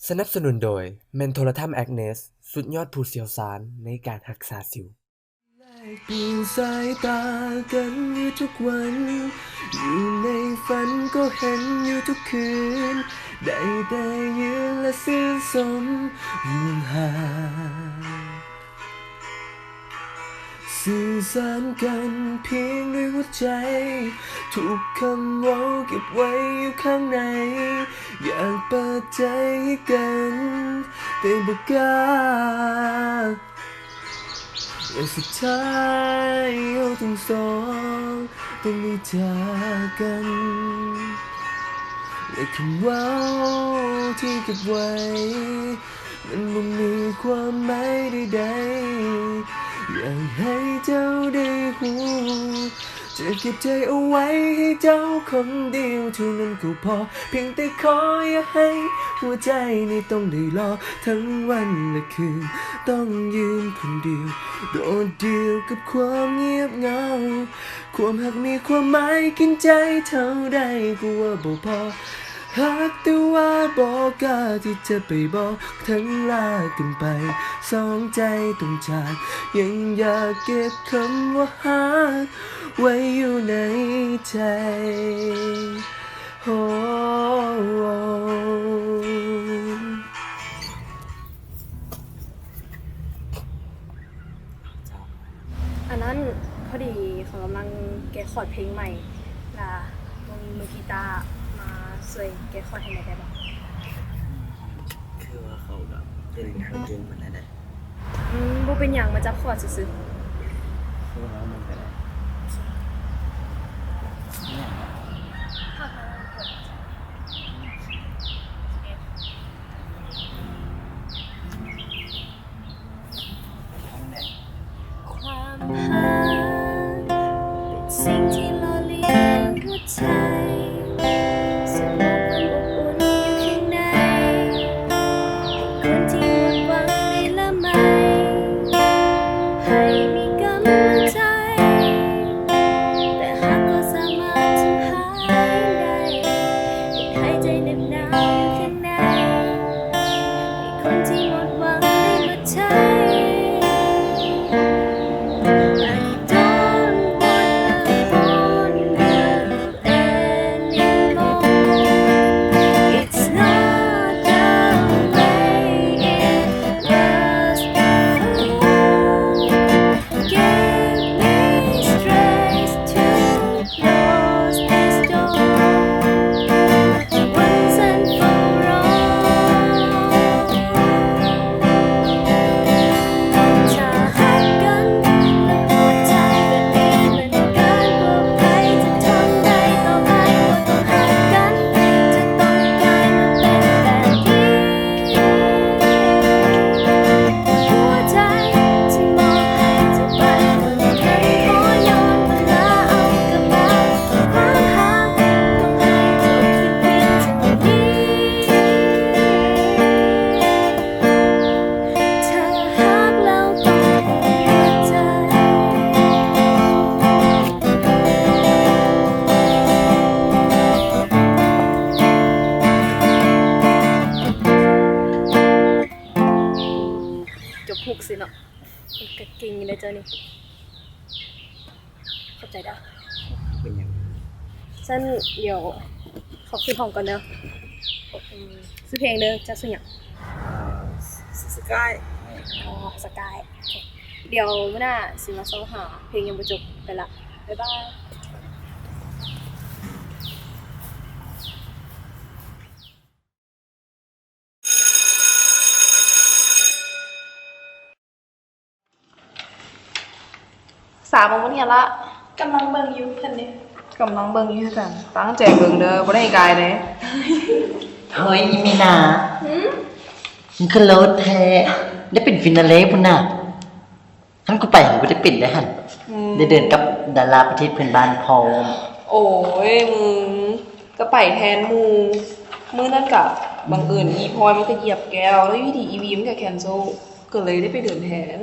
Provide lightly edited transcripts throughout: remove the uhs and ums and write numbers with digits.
สนับสนุนโดยเมนโทรทัมแอกเนสสุดยอดผู้เชี่ยวชาญในการรักษาสิวแลกเปลี่ยนสายตากันอยู่ทุกวันอยู่ในฝันก็เห็นอยู่ทุกคืนได้แต่ยืนและซื่อสมห่วงหาสื่อสารกันเพียงด้วยหัวใจทุกคำเว้าเก็บไว้อยู่ข้างในอยากเปิดใจให้กันแต่บ่กล้าและสุดท้ายเราทั้งสองต้องได้จากกันและคำเว้าที่เก็บไว้มันบ่มีความหมายใดๆอยากให้เจ้าได้หูจะเก็บใจเอาไว้ให้เจ้าคนเดียวเท่านั้นก็พอเพียงแต่ขออย่าให้หัวใจนี้ต้องได้รอทั้งวันและคืนต้องยืนคนเดียวโดดเดี่ยวกับความเงียบเหงาความหักมีความหมายกินใจเท่าใดก็ว่าบ่พอหากแต่ว่าบอกกล้าที่จะไปบอกทั้งลากันไปสองใจต้องจากยังอยากเก็บคำว่าหักไว้อยู่ในใจโอันนั้นพอดีเขากำลังแกะคอร์ดเพลงใหม่ล่ะมีมือกีตาร์มาช่วยแกะคอร์ดให้หน่อยได้บ่ คือว่าเขาแบบเดินทางเก่งมันได้ บ่เป็นหยังมาจับคอร์ดซื่อ คือว่ามันก็ได้เนี่ยทั้งไหน ๆความหักเป็นสิ่งที่หล่อเลี้ยงหัวใจสมองความอบอุ่นอยู่ข้างในให้คนที่หมดหวังได้ละไหมให้มีกำลังใจแต่หากก็สามารถทำให้ได้หายใจเหน็บหนาวอยู่ข้างในให้คนที่หมดหวังได้มาใช้ จบ6สิเนาะก็เก่งอยู่เลยเจ้านี่เข้าใจได้ เป็นอย่าง ฉันเดี๋ยวขอขึ้นห้องก่อนเด้อซื้อเพลงเด้อจะซื้อหยัง สกาย อ๋อสกายโอเคเดี๋ยวมื้อหน้าสิมาซ้อหาเพลงยังบ่จบไปละบ๊ายบาย 3 โมงเนี่ยละ กำลังเบิ่งอยู่เพิ่นนี่ กำลังเบิ่งอยู่คือกันตั้งใจเบิ่งเด้อบ่ได้กายเด้ เฮ้ยอีมีนามันคือรถแท้ได้เป็นฟินาเล่พุ่นน่ะท่านก็ไปผมก็ได้เป็นได้หันได้เดินกับดาราประเทศเพื่อนบ้านพร้อม โอ้ยมึงก็ไปแทนหมู่มื้อนั้นก็บังเอิญอีพลอยมันก็เหยียบแก้วแล้วอยู่ดีอีวีมันก็แคนเซิลก็เลยได้ไปเดินแทน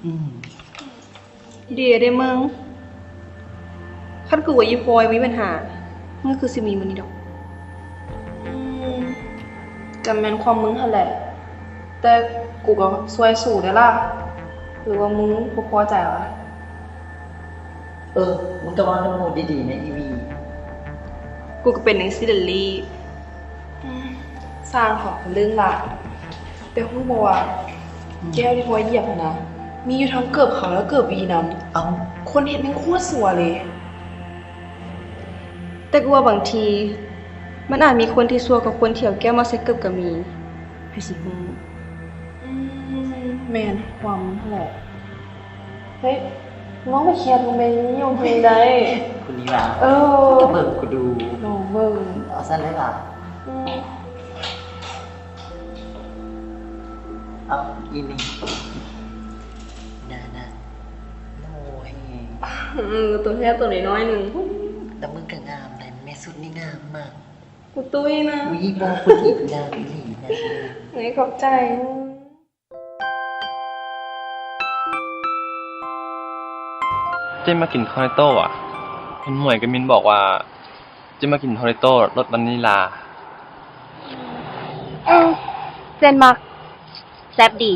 อืม เดี๋ยวได้มึงคันคือว่าอีพลอยมีปัญหามันคือสิมีมันนี่ดอก ก ก็แม่นความมึงหั่นแหละ แต่กูก็ช่วยสู้ได้ล่ะ หรือว่ามึงบ่พอใจวะ มึงก็ว่าน้ำมูดดีๆนะอีวี กูก็เป็นจังซี่เดะลี่สร้างของเรื่องละแต่ฮู้บ่ว่าแก้วที่พอยเหยียบนะ มีอยู่ทั้งเกือบเขาแล้วเกือบวีนำ เอา คนเห็นแม่งโคตรสัวเลย แต่กูว่าบางที มันอาจมีคนที่สัวกับคนที่เอาแก้วมาใส่เกือบก็มีไผสิฮู้แม่นความนั่นแหละเฮ้ยน้องไปแคร์ตรงเมนี้อยู่เพลงใด คุณนี่ว่า เออ จะเบิกกูดู ลองเบิ่ง เอาสั้นเลยล่ะ เอาอีนี่นะโอ้ย ตัวแค่ตัวน้อยๆหนึง แต่มึงก็งามเลยแม่สุดนี่งามมาก กูตุ้ยนะ วิบอกคุณอีกงามอีหลีนะ นี่ขอบใจ เจมากินคอร์เนโต้อ่ะเห็นหมวยกับมินบอกว่าเจมากินคอร์เนโต้รสวานิลา เจนมักแซ่บดี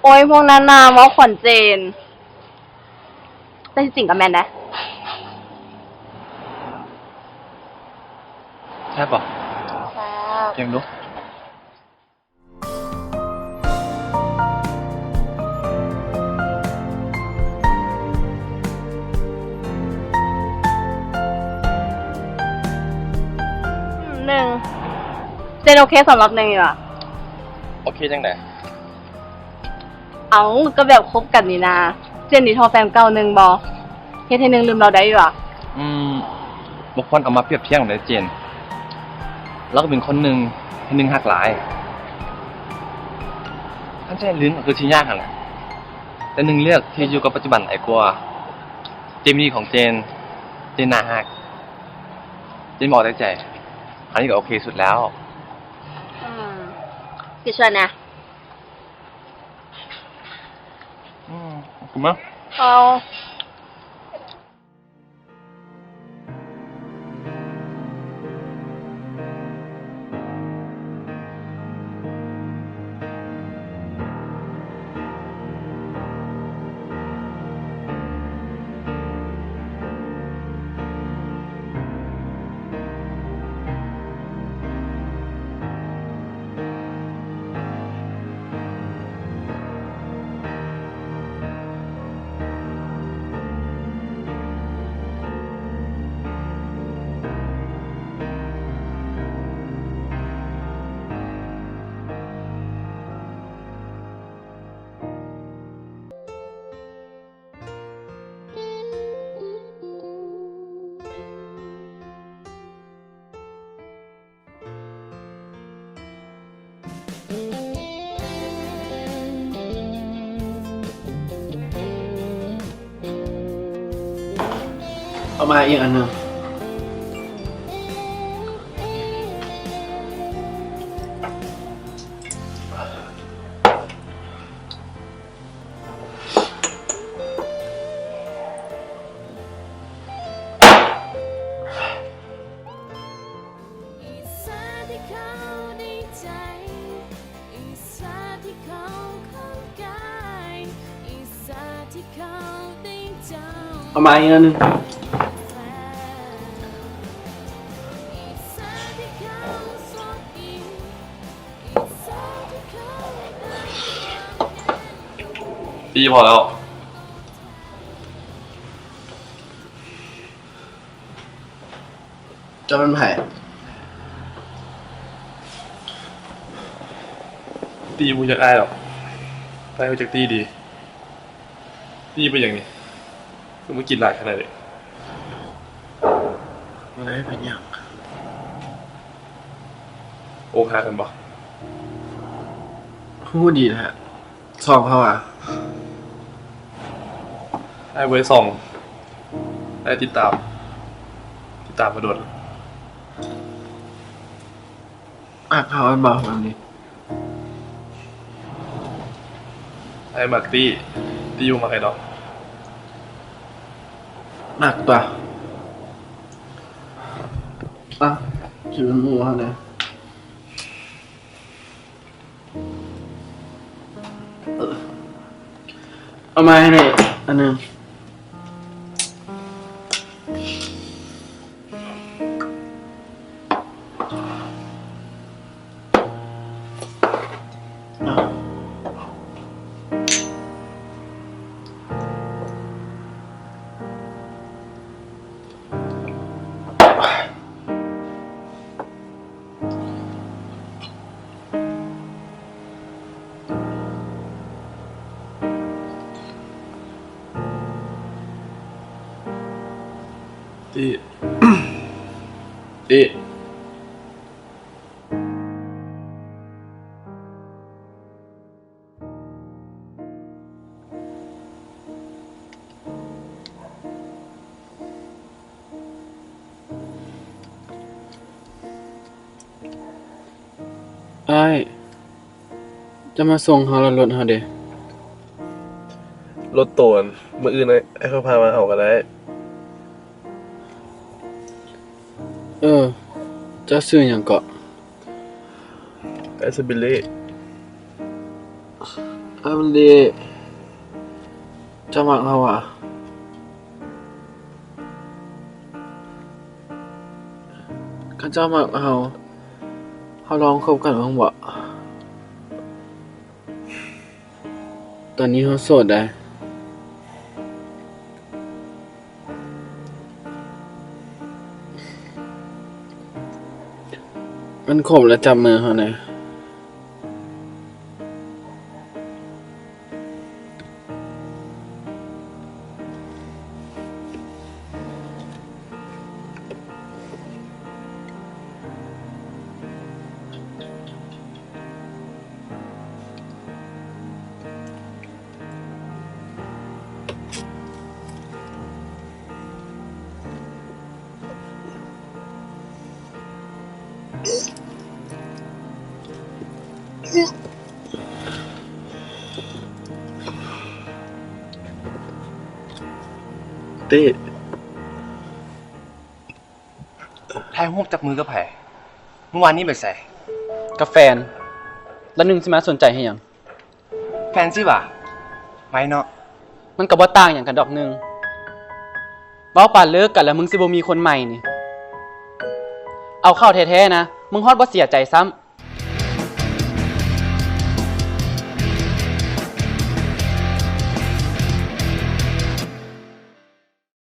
โอ้ยพวกนั้นน่ะว่าขวัญเจน แต่ที่จริงกับแมนนะ ใช่ป่ะ แซ่บ เกมดู หนึ่งเจนโอเคสำหรับหนึ่งอยู่อ่ะ โอเคจังได เอาก็แบบคบกันนี่นะ เจนนี่ทอแฟนเก่าหนึ่งบอเฮ็ดให้หนึ่งลืมเราได้อยู่อ่ะ บุคคลเอามาเปรียบเทียบกันได้เจนแล้วก็เป็นคนหนึ่งคนหนึ่งหักหลายท่านใช้ลิ้นก็คือชิ้นยากหั่นแหละแต่หนึ่งเลือกที่อยู่กับปัจจุบันไอ้กลัวเจมี่ของเจนน่าหักเจนบอกได้ใจอันนี้ก็โอเคสุดแล้ว พี่ชวนนะ ขอบคุณมาก เอา เอามาอีกอันหนึ่ง อีสานที่เขาได้ใจ อีสานที่เขาเข้ากายอีสานที่เขาได้เจ้า เอามาอีกอันหนึ่ง อีสานที่เขาสดอินอีสานที่เขา ดีพอแล้ว จะเป็นไผ่ ตีมูจากไอ้หรอกไปเอาจากตีดีตีไปอย่างนี้คือมึงกินหลายขนาดเลย มันได้เป็นอย่าง โอ้หากันบ่ พูดดีนะฮะซองเขาอ่ะ ไอ้เว้ยส่องไอ้ติดตามมาโดน เขาเป็นบอกแบบนี้ ไอ้มักตีอยู่มาไงเนาะ หนักตัวคิดเป็นหมูเขาเนี่ย เอามาให้หน่อยอันหนึงติติอ้ายจะมาส่งเฮาแล้วรถเฮาเด้ รถโตนมื้ออื่นไอ้เขาพามาเอาก็ได้ จะซื้อหยังเกาะ ไอ้สบิลลี่ มันดีจะมักเฮาอ่ะคันเจ้ามักเฮาลองคบกันบ้างบ่ตอนนี้เฮาโสดได้มันขมแล้วจับมือเขาหน่อยเต้ ถ่ายรูปจับมือกับไผเมื่อวานนี้ไปใส่ กาแฟนแล้วนึงสิมาสนใจให้หยัง แฟนซิบ่ะไม่เนาะ มันก็บ่ต่างหยังกันดอกนึงเว้าปานเลิกกันแล้วมึงสิบ่มีคนใหม่นี่เอาเข้าแท้ๆนะมึงฮอดบ่เสียใจซ้ำ